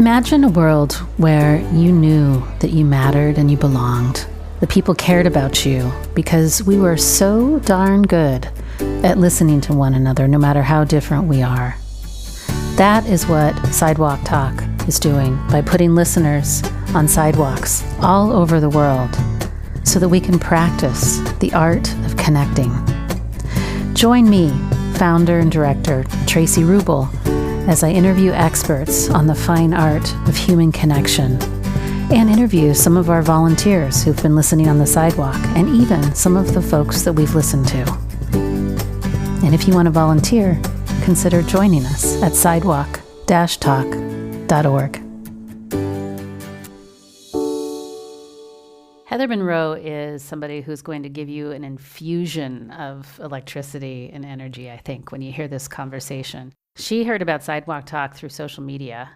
Imagine a world where you knew that you mattered and you belonged. The people cared about you because we were so darn good at listening to one another, no matter how different we are. That is what Sidewalk Talk is doing by putting listeners on sidewalks all over the world so that we can practice the art of connecting. Join me, founder and director Tracy Rubel, as I interview experts on the fine art of human connection and interview some of our volunteers who've been listening on the sidewalk and even some of the folks that we've listened to. And if you want to volunteer, consider joining us at sidewalk-talk.org. Heather Monro is somebody who's going to give you an infusion of electricity and energy, I think, when you hear this conversation. She heard about Sidewalk Talk through social media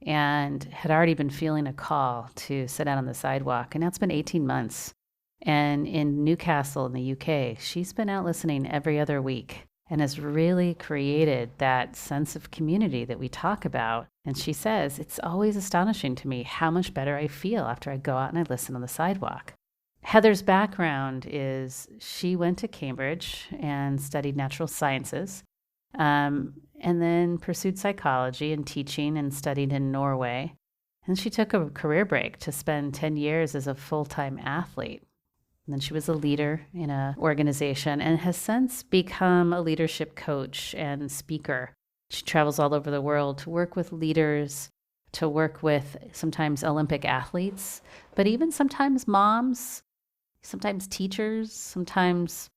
and had already been feeling a call to sit out on the sidewalk. And now it's been 18 months. And in Newcastle in the UK, she's been out listening every other week and has really created that sense of community that we talk about. And she says, it's always astonishing to me how much better I feel after I go out and I listen on the sidewalk. Heather's background is she went to Cambridge and studied natural sciences, and then pursued psychology and teaching and studied in Norway. And she took a career break to spend 10 years as a full-time athlete. And then she was a leader in an organization and has since become a leadership coach and speaker. She travels all over the world to work with leaders, to work with sometimes Olympic athletes, but even sometimes moms, sometimes teachers, sometimes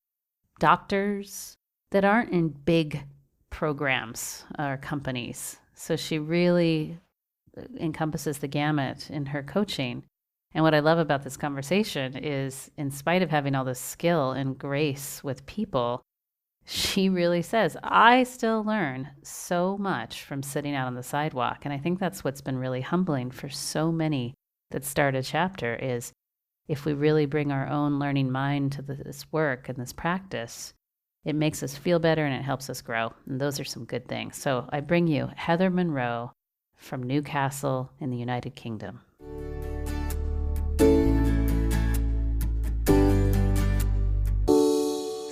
doctors that aren't in big programs or companies. So she really encompasses the gamut in her coaching. And what I love about this conversation is, in spite of having all this skill and grace with people, she really says, I still learn so much from sitting out on the sidewalk. And I think that's what's been really humbling for so many that start a chapter is if we really bring our own learning mind to this work and this practice, it makes us feel better and it helps us grow. And those are some good things. So I bring you Heather Monro from Newcastle in the United Kingdom.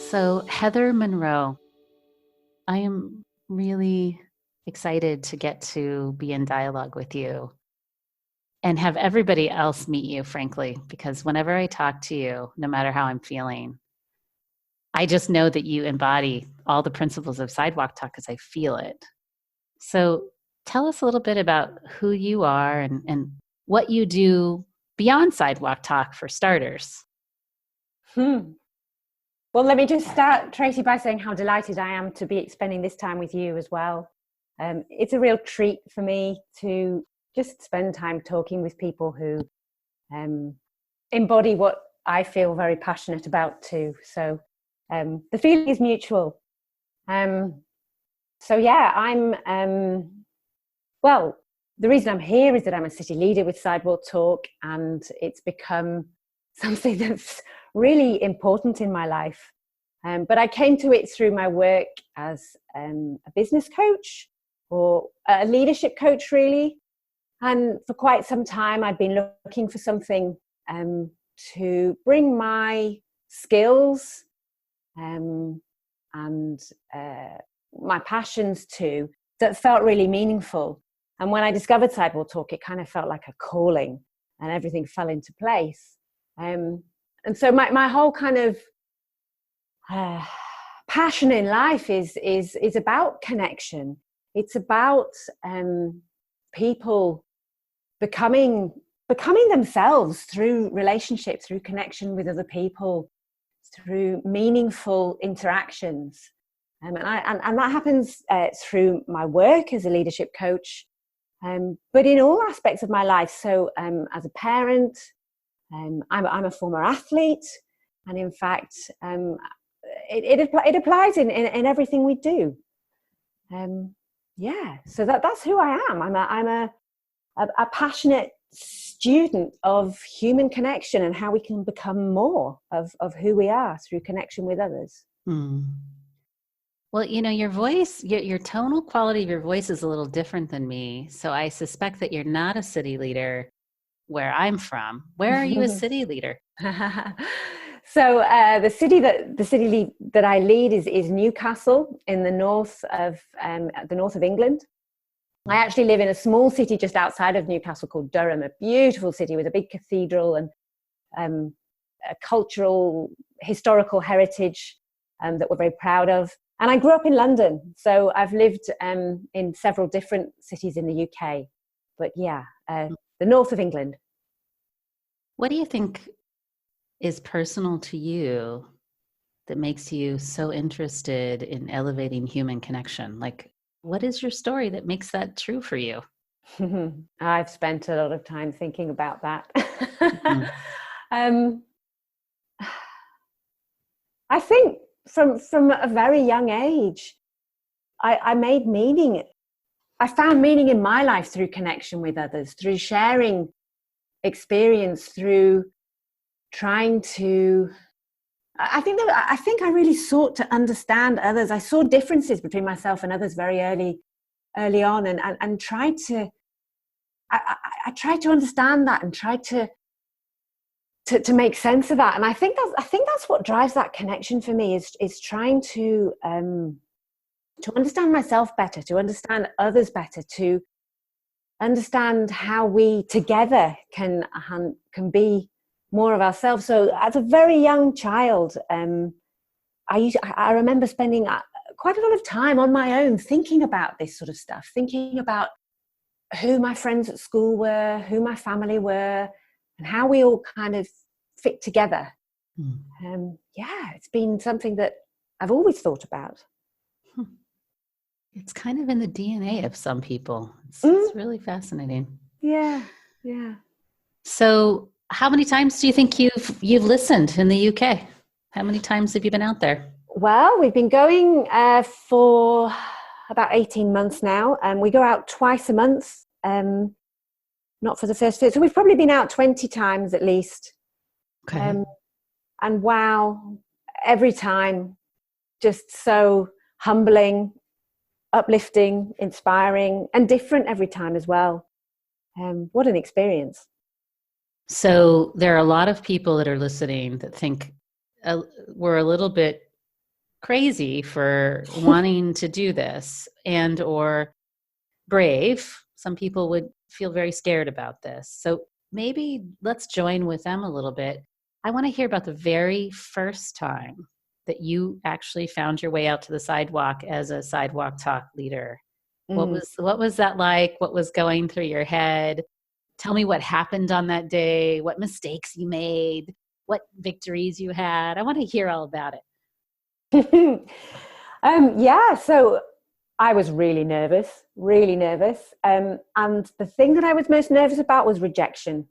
So Heather Monro, I am really excited to get to be in dialogue with you and have everybody else meet you, frankly, because whenever I talk to you, no matter how I'm feeling, I just know that you embody all the principles of Sidewalk Talk because I feel it. So tell us a little bit about who you are and what you do beyond Sidewalk Talk for starters. Well, let me just start, Tracy, by saying how delighted I am to be spending this time with you as well. It's a real treat for me to just spend time talking with people who embody what I feel very passionate about too. So the feeling is mutual. So yeah, well, the reason I'm here is that I'm a city leader with Sidewalk Talk, and it's become something that's really important in my life. But I came to it through my work as a business coach or a leadership coach, really. And for quite some time, I've been looking for something to bring my skills and my passions to that felt really meaningful. And when I discovered Sidewalk Talk, it kind of felt like a calling and everything fell into place. And so my whole kind of passion in life is about connection. It's about people becoming themselves through relationship, through connection with other people, through meaningful interactions. And that happens through my work as a leadership coach, but in all aspects of my life. So as a parent, I'm a former athlete, and in fact, it applies in everything we do. So that's who I am. I'm a passionate student of human connection and how we can become more of who we are through connection with others. Well, your voice, your tonal quality of your voice is a little different than me. So I suspect that you're not a city leader where I'm from. Where are you a city leader? So the city that I lead is Newcastle in the north of England. I actually live in a small city just outside of Newcastle called Durham, a beautiful city with a big cathedral and a cultural, historical heritage that we're very proud of. And I grew up in London, so I've lived in several different cities in the UK. But yeah, the north of England. What do you think is personal to you that makes you so interested in elevating human connection? Like, what is your story that makes that true for you? I've spent a lot of time thinking about that. Mhm. I think from a very young age, I made meaning. I found meaning in my life through connection with others, through sharing experience, through trying to. I think I really sought to understand others. I saw differences between myself and others very early on, and tried to. I tried to understand that and tried to make sense of that. And I think that's what drives that connection for me is trying to understand myself better, to understand others better, to understand how we together can be more of ourselves. So as a very young child, I remember spending quite a lot of time on my own thinking about this sort of stuff, thinking about who my friends at school were, who my family were, and how we all kind of fit together. Yeah, it's been something that I've always thought about. It's kind of in the DNA of some people. It's really fascinating. Yeah. So, how many times do you think you've listened in the UK? How many times have you been out there? Well, we've been going for about 18 months now, and we go out twice a month. Not for the first fit. So we've probably been out 20 times at least. Okay. And wow, every time just so humbling, uplifting, inspiring, and different every time as well. What an experience. So there are a lot of people that are listening that think we're a little bit crazy for wanting to do this and or brave. Some people would feel very scared about this. So maybe let's join with them a little bit. I want to hear about the very first time that you actually found your way out to the sidewalk as a Sidewalk Talk leader. What was that like? What was going through your head? Tell me what happened on that day, what mistakes you made, what victories you had. I want to hear all about it. Yeah, so I was really nervous. And the thing that I was most nervous about was rejection.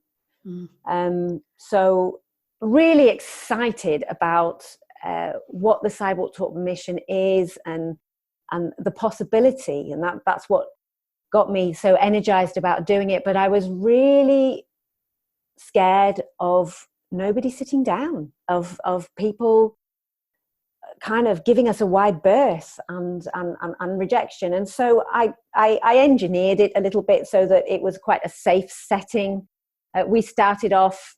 So really excited about what the Sidewalk Talk mission is and the possibility. And that's what got me so energized about doing it. But I was really scared of nobody sitting down, of people kind of giving us a wide berth and rejection. And so I engineered it a little bit so that it was quite a safe setting. We started off,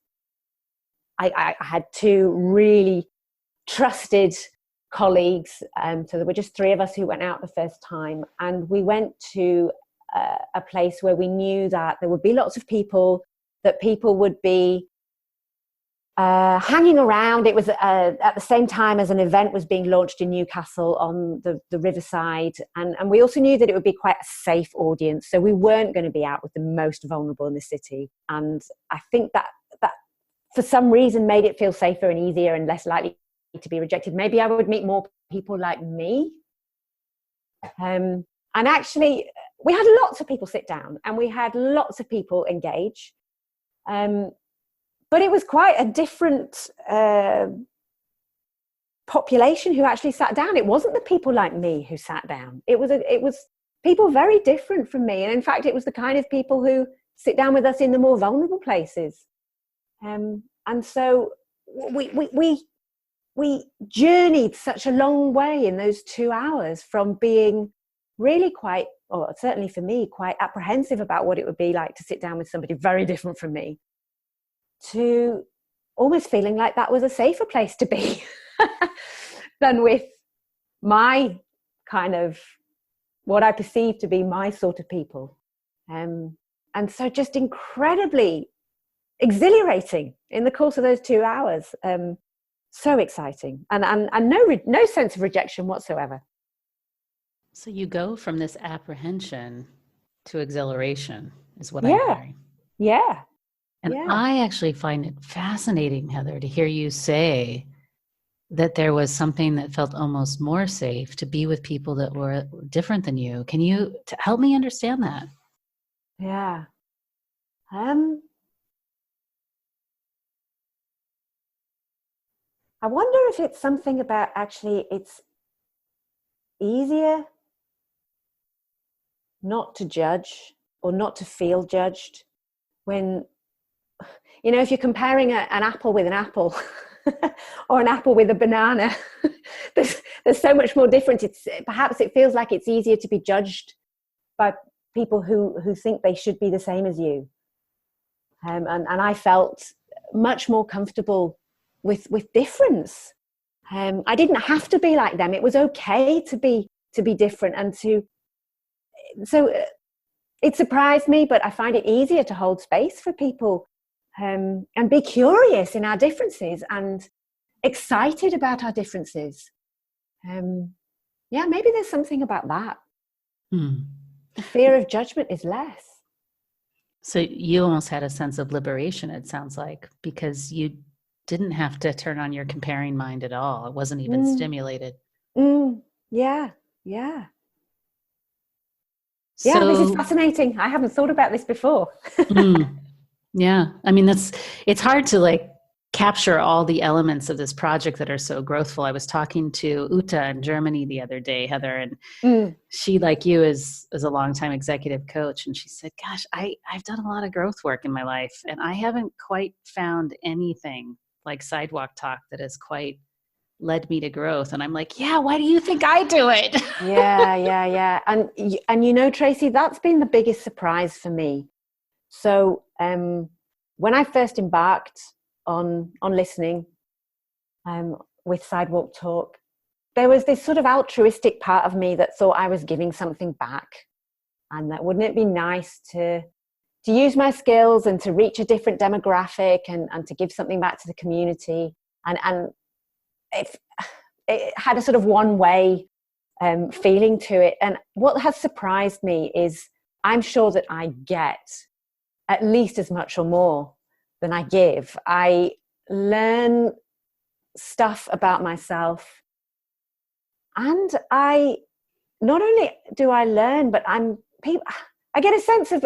I had two really trusted colleagues. So there were just three of us who went out the first time. And we went to a place where we knew that there would be lots of people, that people would be hanging around. It was at the same time as an event was being launched in Newcastle on the riverside. And we also knew that it would be quite a safe audience. So we weren't going to be out with the most vulnerable in the city. And I think that for some reason made it feel safer and easier and less likely to be rejected. Maybe I would meet more people like me. And actually, we had lots of people sit down and we had lots of people engage. But it was quite a different population who actually sat down. It wasn't the people like me who sat down. It was people very different from me. And in fact, it was the kind of people who sit down with us in the more vulnerable places. And so we we journeyed such a long way in those 2 hours, from being really quite, or certainly for me, quite apprehensive about what it would be like to sit down with somebody very different from me, to almost feeling like that was a safer place to be than with my kind of, what I perceive to be my sort of people. And so just incredibly exhilarating in the course of those 2 hours. So exciting, and no sense of rejection whatsoever. So you go from this apprehension to exhilaration, is what I'm Yeah, hearing. yeah, And yeah. I actually find it fascinating, Heather, to hear you say that there was something that felt almost more safe to be with people that were different than you. Can you help me understand that? Yeah. I wonder if it's something about, actually, it's easier not to judge or not to feel judged when, if you're comparing an apple with an apple or an apple with a banana, there's so much more difference. Perhaps it feels like it's easier to be judged by people who think they should be the same as you. And I felt much more comfortable with difference. I didn't have to be like them. It was okay to be different, and so it surprised me, but I find it easier to hold space for people, and be curious in our differences and excited about our differences. Yeah, maybe there's something about that. The fear of judgment is less. So you almost had a sense of liberation, it sounds like, because you didn't have to turn on your comparing mind at all. It wasn't even stimulated. Yeah. Yeah, So, this is fascinating. I haven't thought about this before. Yeah. I mean, it's hard to capture all the elements of this project that are so growthful. I was talking to Uta in Germany the other day, Heather, and she, like you, is a longtime executive coach. And she said, gosh, I've done a lot of growth work in my life, and I haven't quite found anything like Sidewalk Talk that has quite led me to growth. And I'm like, yeah, why do you think I do it? Yeah. And Tracy, that's been the biggest surprise for me. So when I first embarked on listening with Sidewalk Talk, there was this sort of altruistic part of me that thought I was giving something back, and that wouldn't it be nice to use my skills and to reach a different demographic, and to give something back to the community. And it had a sort of one-way feeling to it. And what has surprised me is I'm sure that I get at least as much or more than I give. I learn stuff about myself, and I not only do I learn, but I get a sense of,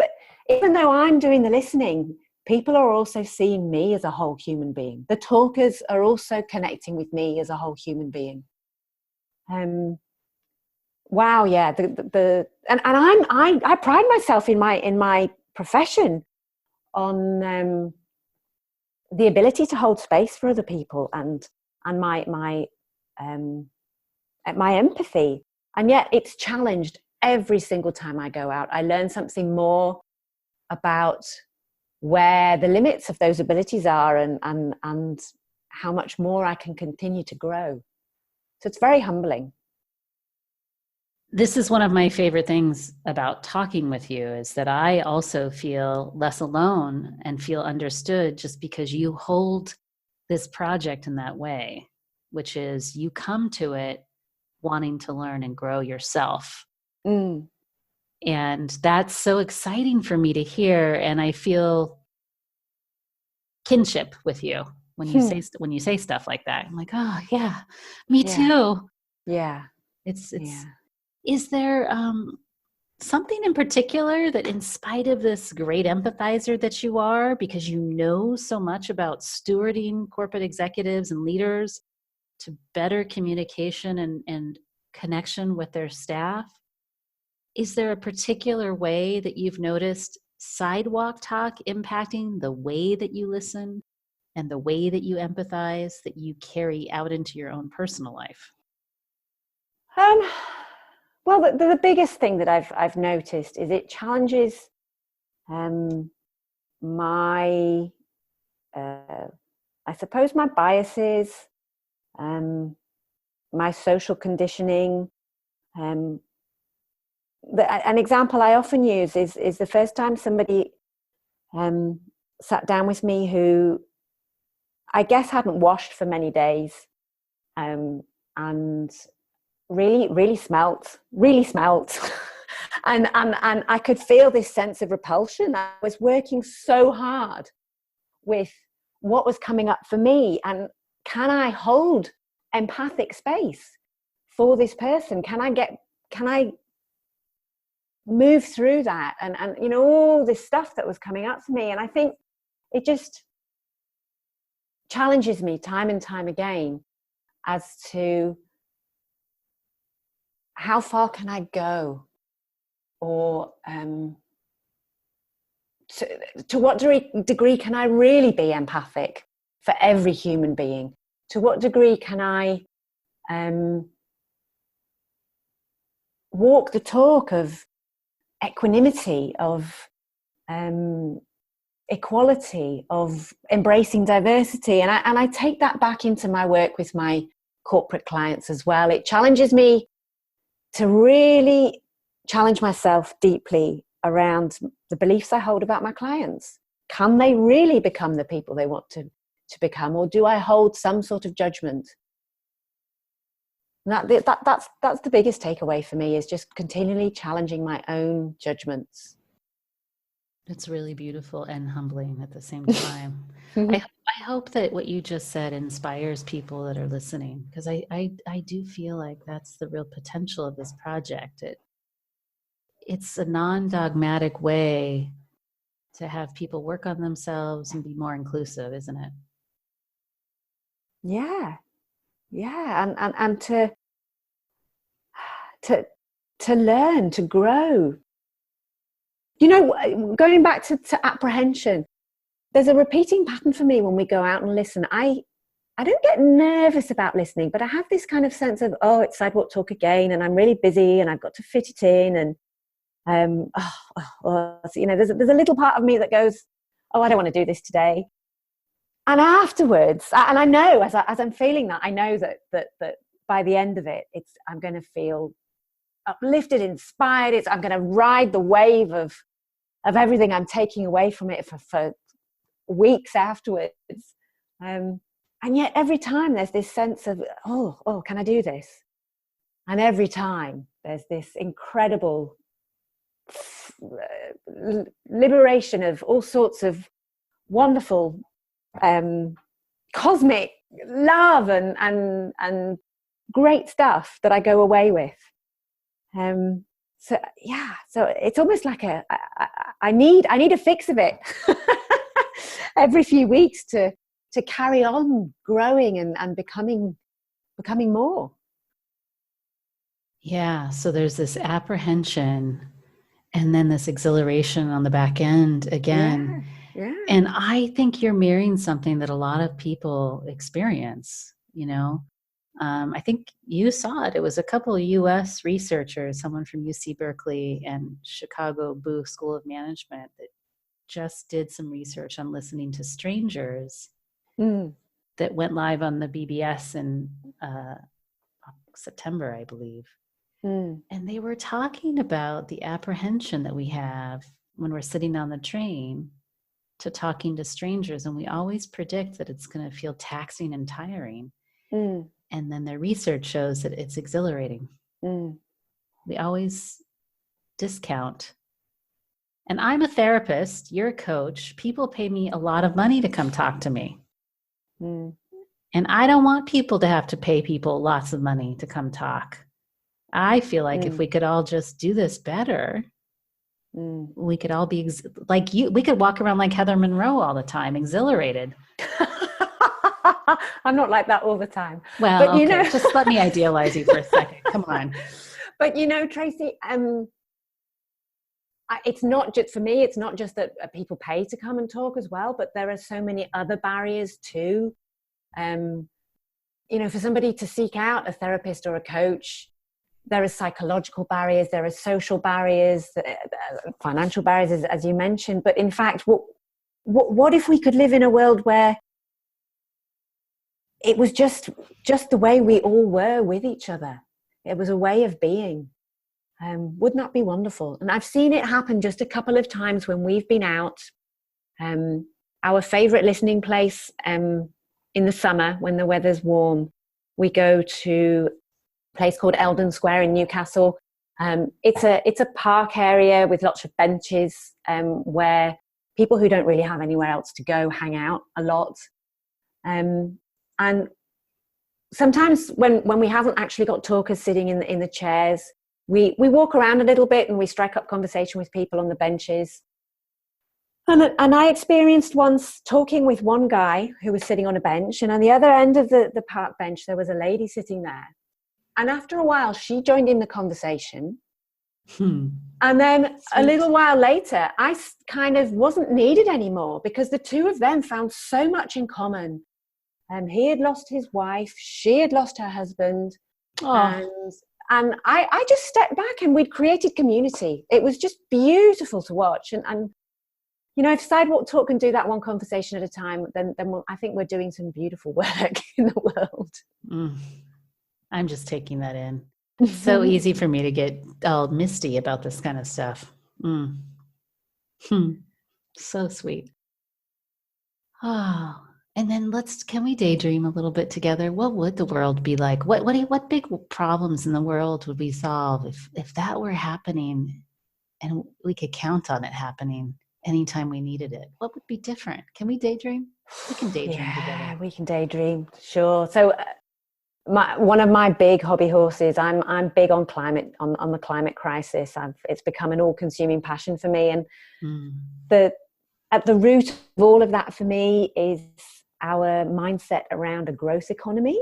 even though I'm doing the listening, people are also seeing me as a whole human being. The talkers are also connecting with me as a whole human being. Wow, yeah. I pride myself in my profession on the ability to hold space for other people, and my empathy. And yet it's challenged every single time I go out. I learn something more about where the limits of those abilities are, and how much more I can continue to grow. So it's very humbling. This is one of my favorite things about talking with you, is that I also feel less alone and feel understood, just because you hold this project in that way, which is you come to it wanting to learn and grow yourself. And that's so exciting for me to hear. And I feel kinship with you when you say stuff like that. I'm like, oh yeah, me too. Yeah. Is there something in particular that, in spite of this great empathizer that you are, because you know so much about stewarding corporate executives and leaders to better communication and connection with their staff, is there a particular way that you've noticed Sidewalk Talk impacting the way that you listen and the way that you empathize that you carry out into your own personal life? Well, the biggest thing that I've noticed is it challenges my, I suppose, my biases, my social conditioning. An example I often use is the first time somebody sat down with me who I guess hadn't washed for many days, and really smelt, and I could feel this sense of repulsion. I was working so hard with what was coming up for me, and can I hold empathic space for this person? Can I move through that, and all this stuff that was coming up for me? And I think it just challenges me time and time again as to how far can I go, or to what degree can I really be empathic for every human being? To what degree can I walk the talk of equanimity, of equality, of embracing diversity? And I take that back into my work with my corporate clients as well. It challenges me to really challenge myself deeply around the beliefs I hold about my clients. Can they really become the people they want to become, or do I hold some sort of judgment? And that's the biggest takeaway for me, is just continually challenging my own judgments. It's really beautiful and humbling at the same time. I hope that what you just said inspires people that are listening, because I do feel like that's the real potential of this project. It's a non-dogmatic way to have people work on themselves and be more inclusive, isn't it? Yeah, and to learn, to grow. Going back to apprehension, there's a repeating pattern for me when we go out and listen. I don't get nervous about listening, but I have this kind of sense of, oh, it's Sidewalk Talk again, and I'm really busy, and I've got to fit it in, and there's a little part of me that goes, oh, I don't want to do this today. And afterwards, and I know as I'm feeling that, I know that by the end of it, I'm going to feel uplifted, inspired. I'm going to ride the wave of everything I'm taking away from it for weeks afterwards. And yet every time there's this sense of, oh, can I do this? And every time there's this incredible liberation of all sorts of wonderful cosmic love and great stuff that I go away with. So it's almost like I need a fix of it every few weeks to carry on growing and becoming more. Yeah, so there's this apprehension and then this exhilaration on the back end again. Yeah. And I think you're mirroring something that a lot of people experience, I think you saw it. It was a couple of U.S. researchers, someone from UC Berkeley and Chicago Booth School of Management, that just did some research on listening to strangers that went live on the BBS in September, I believe. And they were talking about the apprehension that we have when we're sitting on the train to talking to strangers. And we always predict that it's going to feel taxing and tiring. And then their research shows that it's exhilarating. We always discount. And I'm a therapist, you're a coach. People pay me a lot of money to come talk to me. And I don't want people to have to pay people lots of money to come talk. I feel like if we could all just do this better, we could all be like you. We could walk around like Heather Monro all the time, exhilarated. I'm not like that all the time. Well, but, okay, just let me idealize you for a second. Come on. But Tracy, it's not just, for me, it's not just that people pay to come and talk as well, but there are so many other barriers too. For somebody to seek out a therapist or a coach, there are psychological barriers, there are social barriers, financial barriers, as you mentioned. But in fact, what if we could live in a world where it was just the way we all were with each other? It was a way of being. Wouldn't that be wonderful? And I've seen it happen just a couple of times when we've been out. Our favorite listening place in the summer when the weather's warm, we go to a place called Eldon Square in Newcastle. It's a park area with lots of benches where people who don't really have anywhere else to go hang out a lot. And sometimes when we haven't actually got talkers sitting in the chairs, we walk around a little bit and we strike up conversation with people on the benches. And I experienced once talking with one guy who was sitting on a bench, and on the other end of the park bench, there was a lady sitting there. And after a while, she joined in the conversation. And then a little while later, I kind of wasn't needed anymore because the two of them found so much in common. He had lost his wife, she had lost her husband. And I just stepped back and we'd created community. It was just beautiful to watch. And if Sidewalk Talk can do that one conversation at a time, then I think we're doing some beautiful work in the world. I'm just taking that in. It's so easy for me to get all misty about this kind of stuff. So sweet. Oh, and then can we daydream a little bit together? What would the world be like? What big problems in the world would we solve if that were happening and we could count on it happening anytime we needed it? What would be different? Can we daydream? We can daydream together. We can daydream, sure. So one of my big hobby horses, I'm big on climate, on the climate crisis. It's become an all-consuming passion for me. And at the root of all of that for me is our mindset around a growth economy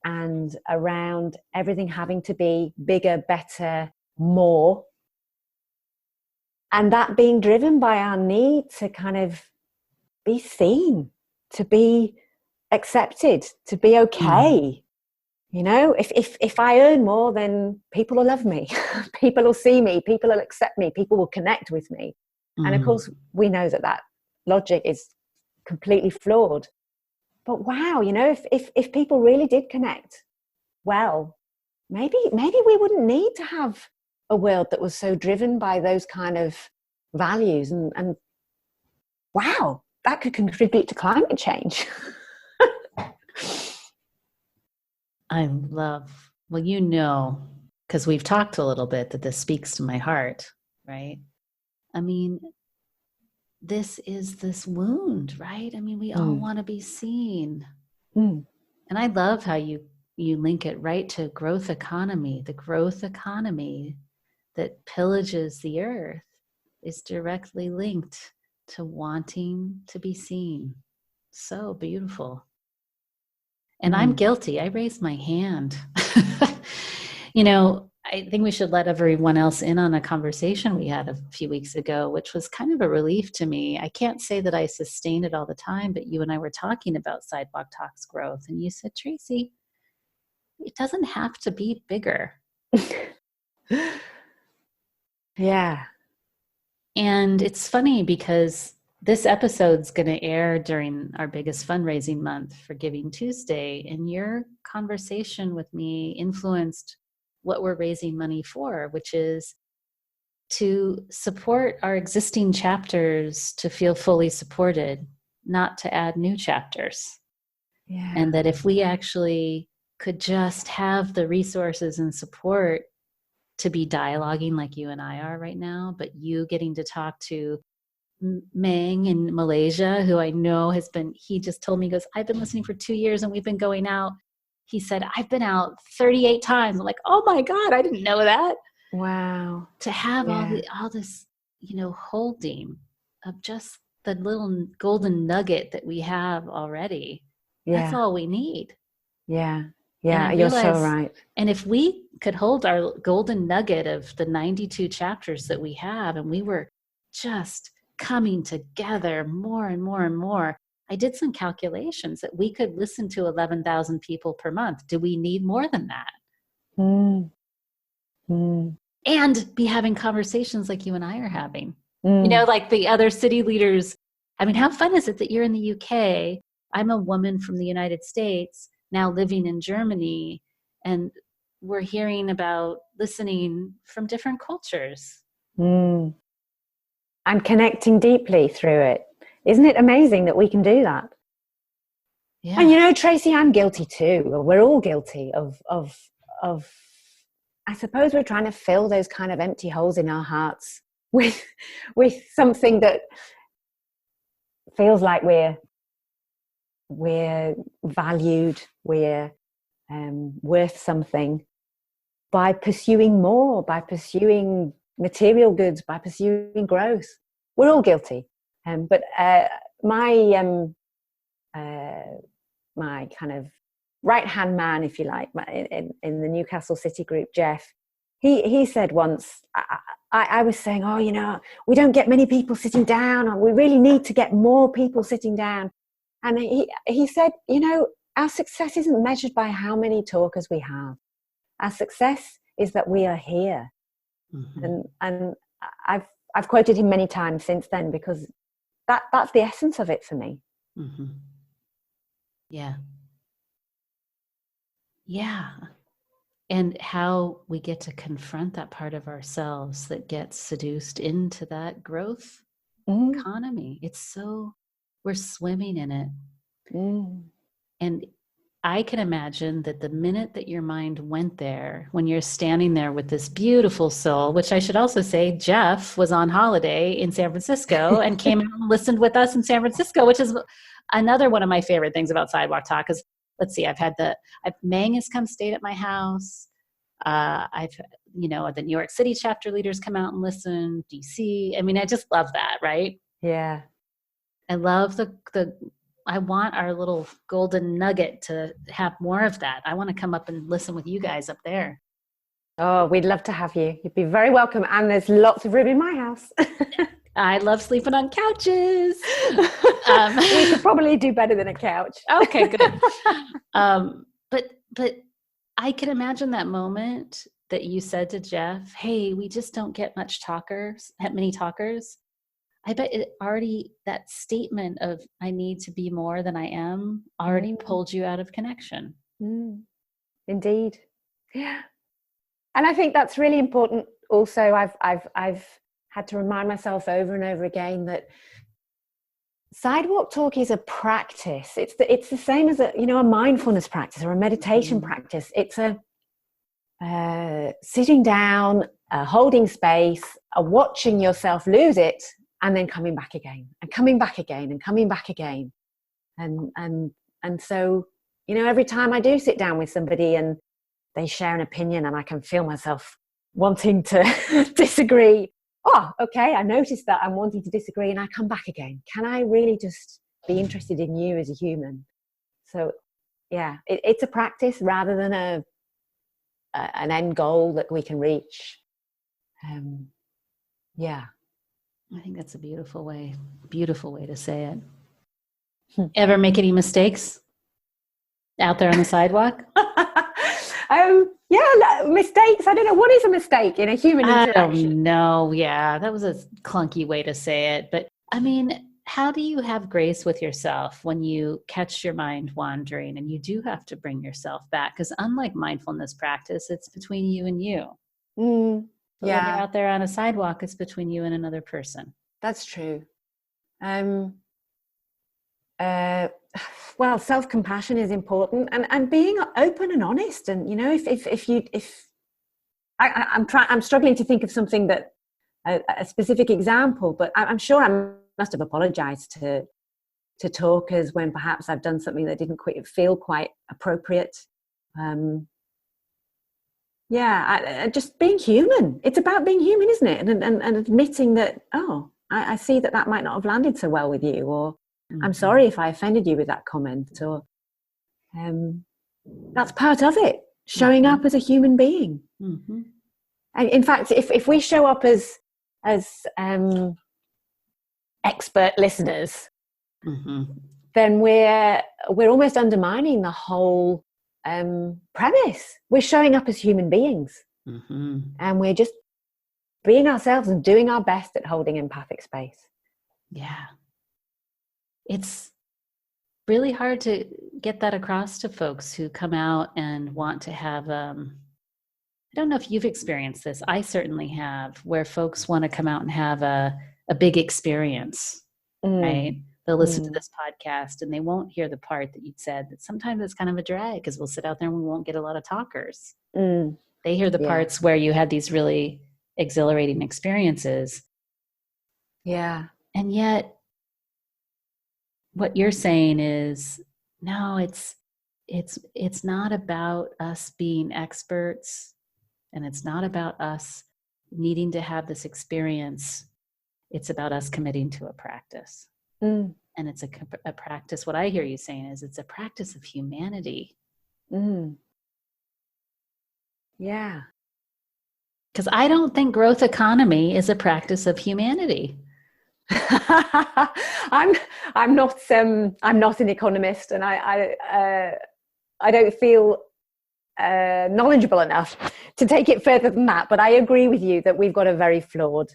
and around everything having to be bigger, better, more. And that being driven by our need to kind of be seen, to be accepted, to be okay. If I earn more, then people will love me. People will see me. People will accept me. People will connect with me. And of course, we know that logic is completely flawed. But wow, if people really did connect, well, maybe we wouldn't need to have a world that was so driven by those kind of values. And wow, that could contribute to climate change. I love, because we've talked a little bit that this speaks to my heart, right? I mean, this is this wound, right? I mean, we all want to be seen. And I love how you link it right to growth economy. The growth economy that pillages the earth is directly linked to wanting to be seen. So beautiful. And I'm guilty. I raised my hand. I think we should let everyone else in on a conversation we had a few weeks ago, which was kind of a relief to me. I can't say that I sustained it all the time, but you and I were talking about Sidewalk Talk's growth. And you said, Tracy, it doesn't have to be bigger. Yeah. And it's funny because this episode's going to air during our biggest fundraising month for Giving Tuesday. And your conversation with me influenced what we're raising money for, which is to support our existing chapters to feel fully supported, not to add new chapters. Yeah. And that if we actually could just have the resources and support to be dialoguing like you and I are right now, but you getting to talk to Meng in Malaysia, who I know he just told me, he goes, I've been listening for 2 years and we've been going out. He said, I've been out 38 times. I'm like, oh my God, I didn't know that. Wow. To have all this, holding of just the little golden nugget that we have already. Yeah. That's all we need. Yeah. Yeah. You're so right. And if we could hold our golden nugget of the 92 chapters that we have, and we were just coming together more and more and more. I did some calculations that we could listen to 11,000 people per month. Do we need more than that? And be having conversations like you and I are having. Like the other city leaders. I mean, how fun is it that you're in the UK? I'm a woman from the United States now living in Germany, and we're hearing about listening from different cultures. And connecting deeply through it. Isn't it amazing that we can do that? Yeah. And Tracy, I'm guilty too. We're all guilty of I suppose we're trying to fill those kind of empty holes in our hearts with something that feels like we're valued, we're worth something, by pursuing more, by pursuing material goods, by pursuing growth. We're all guilty. But my kind of right-hand man, if you like, in the Newcastle City group, Jeff, he said once, I was saying, we don't get many people sitting down, and we really need to get more people sitting down. And he said, our success isn't measured by how many talkers we have. Our success is that we are here. And I've quoted him many times since then, because that's the essence of it for me. Yeah. And how we get to confront that part of ourselves that gets seduced into that growth economy. We're swimming in it. And I can imagine that the minute that your mind went there, when you're standing there with this beautiful soul, which I should also say, Jeff was on holiday in San Francisco and came out and listened with us in San Francisco, which is another one of my favorite things about Sidewalk Talk. Is, let's see, Mang has come stayed at my house. The New York City chapter leaders come out and listen, DC. I mean, I just love that, right? Yeah. I love I want our little golden nugget to have more of that. I want to come up and listen with you guys up there. Oh, we'd love to have you. You'd be very welcome. And there's lots of room in my house. I love sleeping on couches. We could probably do better than a couch. Okay, good. But I can imagine that moment that you said to Jeff, hey, we just don't get many talkers. I bet that statement of I need to be more than I am already pulled you out of connection. Indeed. Yeah. And I think that's really important. Also, I've had to remind myself over and over again that Sidewalk Talk is a practice. It's the same as a mindfulness practice or a meditation practice. It's a sitting down, holding space, watching yourself lose it, and then coming back again, and coming back again, and coming back again. And so, every time I do sit down with somebody and they share an opinion and I can feel myself wanting to disagree. Oh, okay, I noticed that I'm wanting to disagree, and I come back again. Can I really just be interested in you as a human? So, yeah, it's a practice rather than an end goal that we can reach. Yeah. I think that's a beautiful way to say it. Ever make any mistakes out there on the sidewalk? Yeah, mistakes. I don't know. What is a mistake in a human interaction? I don't know. Yeah, that was a clunky way to say it. But I mean, how do you have grace with yourself when you catch your mind wandering and you do have to bring yourself back? Because unlike mindfulness practice, it's between you and you. But when you're out there on a sidewalk, it's between you and another person. That's true. Well, self-compassion is important, and being open and honest. And I'm struggling to think of something that a specific example, but I'm sure I must have apologized to talkers when perhaps I've done something that didn't feel quite appropriate. Just being human. It's about being human, isn't it? And admitting that, I see that might not have landed so well with you, or I'm sorry if I offended you with that comment, or that's part of it. showing up as a human being. Mm-hmm. And in fact, if we show up as expert listeners, Mm-hmm. then we're almost undermining the whole premise. We're showing up as human beings, Mm-hmm. and we're just being ourselves and doing our best at holding empathic space. Yeah. It's really hard to get that across to folks who come out and want to have, I don't know if you've experienced this. I certainly have, where folks want to come out and have a big experience, right? They'll listen to this podcast and they won't hear the part that you said that sometimes it's kind of a drag because we'll sit out there and we won't get a lot of talkers. They hear the parts where you had these really exhilarating experiences. Yeah. And yet what you're saying is, no, it's not about us being experts, and it's not about us needing to have this experience. It's about us committing to a practice. And it's a practice. What I hear you saying is it's a practice of humanity. Yeah. Because I don't think growth economy is a practice of humanity. I'm not an economist, and I don't feel knowledgeable enough to take it further than that. But I agree with you that we've got a very flawed.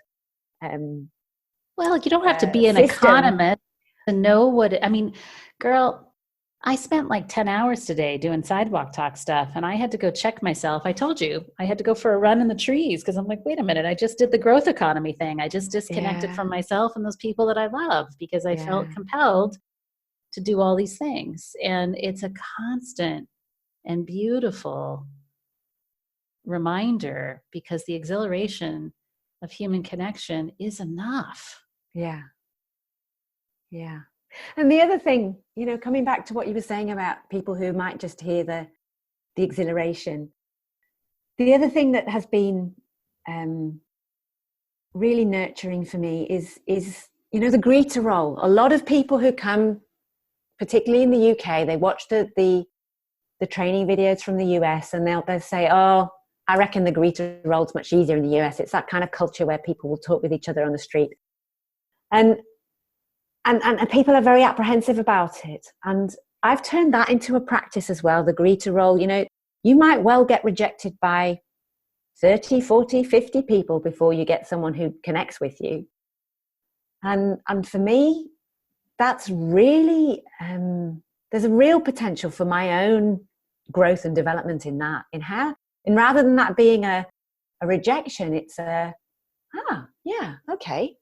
Well, you don't have to be an system. economist to know what. I mean, girl, I spent like 10 hours today doing Sidewalk Talk stuff, and I had to go check myself. I told you I had to go for a run in the trees because I'm like, wait a minute, I just did the growth economy thing. I just disconnected from myself and those people that I love because I felt compelled to do all these things. And it's a constant and beautiful reminder because the exhilaration of human connection is enough. Yeah. Yeah. And the other thing, coming back to what you were saying about people who might just hear the exhilaration, the other thing that has been really nurturing for me is the greeter role. A lot of people who come, particularly in the UK, they watch the training videos from the US, and they'll say, oh, I reckon the greeter role's much easier in the US. It's that kind of culture where people will talk with each other on the street. And people are very apprehensive about it. And I've turned that into a practice as well, the greeter role. You might well get rejected by 30, 40, 50 people before you get someone who connects with you. And for me, that's really, there's a real potential for my own growth and development in that. And rather than that being a rejection, it's yeah, okay.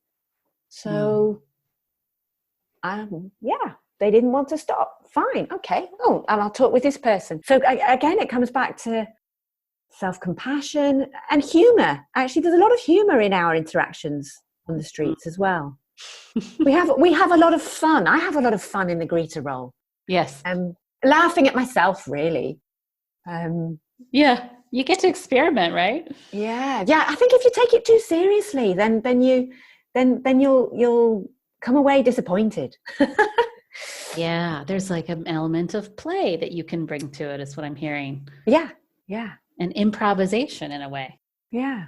So... they didn't want to stop. Fine. Okay. Oh, and I'll talk with this person. So again, it comes back to self-compassion and humor. Actually, there's a lot of humor in our interactions on the streets as well. we have a lot of fun. I have a lot of fun in the greeter role. Yes. Laughing at myself, really. Yeah. You get to experiment, right? Yeah. Yeah. I think if you take it too seriously, then you'll come away disappointed. Yeah, there's like an element of play that you can bring to it, is what I'm hearing. Yeah. And improvisation in a way. Yeah.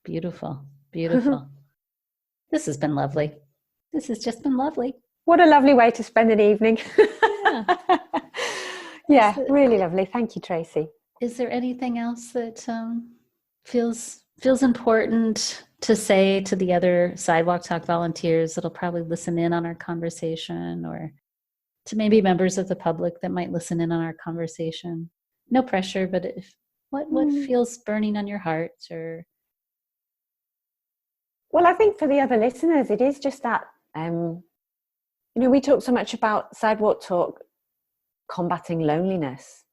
Beautiful. This has been lovely. This has just been lovely. What a lovely way to spend an evening. Yeah, really lovely. Thank you, Tracy. Is there anything else that feels important to say to the other Sidewalk Talk volunteers that'll probably listen in on our conversation, or to maybe members of the public that might listen in on our conversation? No pressure, but what feels burning on your heart? Or well, I think for the other listeners, it is just that we talk so much about Sidewalk Talk combating loneliness,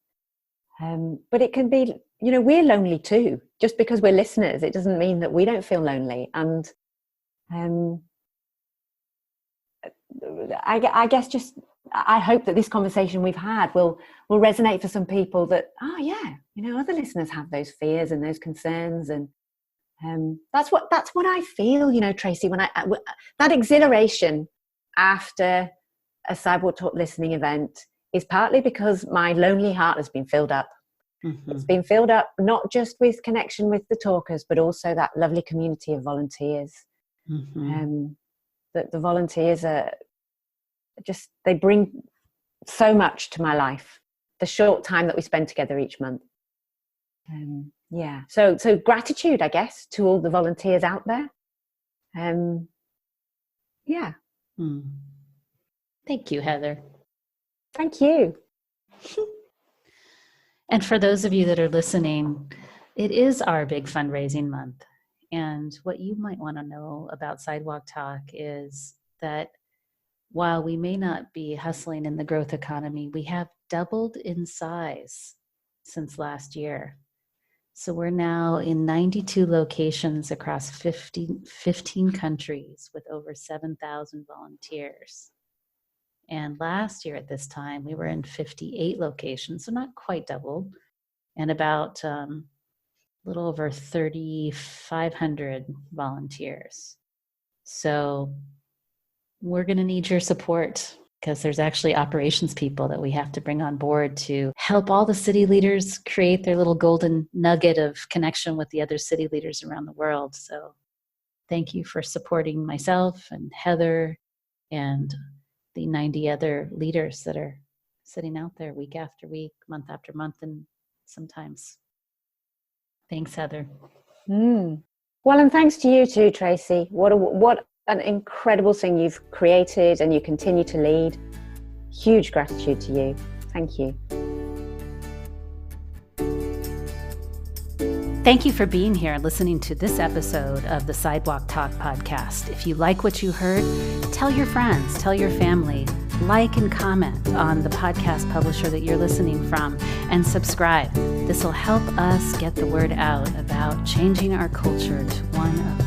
but it can be, we're lonely too. Just because we're listeners, it doesn't mean that we don't feel lonely. And I guess I hope that this conversation we've had will resonate for some people, that, oh yeah, other listeners have those fears and those concerns. And that's what I feel, Tracy, when that exhilaration after a Sidewalk Talk listening event is partly because my lonely heart has been filled up. Mm-hmm. It's been filled up not just with connection with the talkers, but also that lovely community of volunteers. Mm-hmm. That the volunteers are just, they bring so much to my life, the short time that we spend together each month. So gratitude, I guess, to all the volunteers out there. Thank you, Heather. Thank you. And for those of you that are listening, it is our big fundraising month. And what you might want to know about Sidewalk Talk is that while we may not be hustling in the growth economy, we have doubled in size since last year. So we're now in 92 locations across 15 countries with over 7,000 volunteers. And last year at this time, we were in 58 locations, so not quite double, and about a little over 3,500 volunteers. So we're going to need your support, because there's actually operations people that we have to bring on board to help all the city leaders create their little golden nugget of connection with the other city leaders around the world. So thank you for supporting myself and Heather and the 90 other leaders that are sitting out there week after week, month after month, and sometimes. Thanks, Heather. Well, and thanks to you too, Tracy. What an incredible thing you've created, and you continue to lead. Huge gratitude to you. Thank you. Thank you for being here and listening to this episode of the Sidewalk Talk podcast. If you like what you heard, tell your friends, tell your family, like and comment on the podcast publisher that you're listening from, and subscribe. This will help us get the word out about changing our culture to one of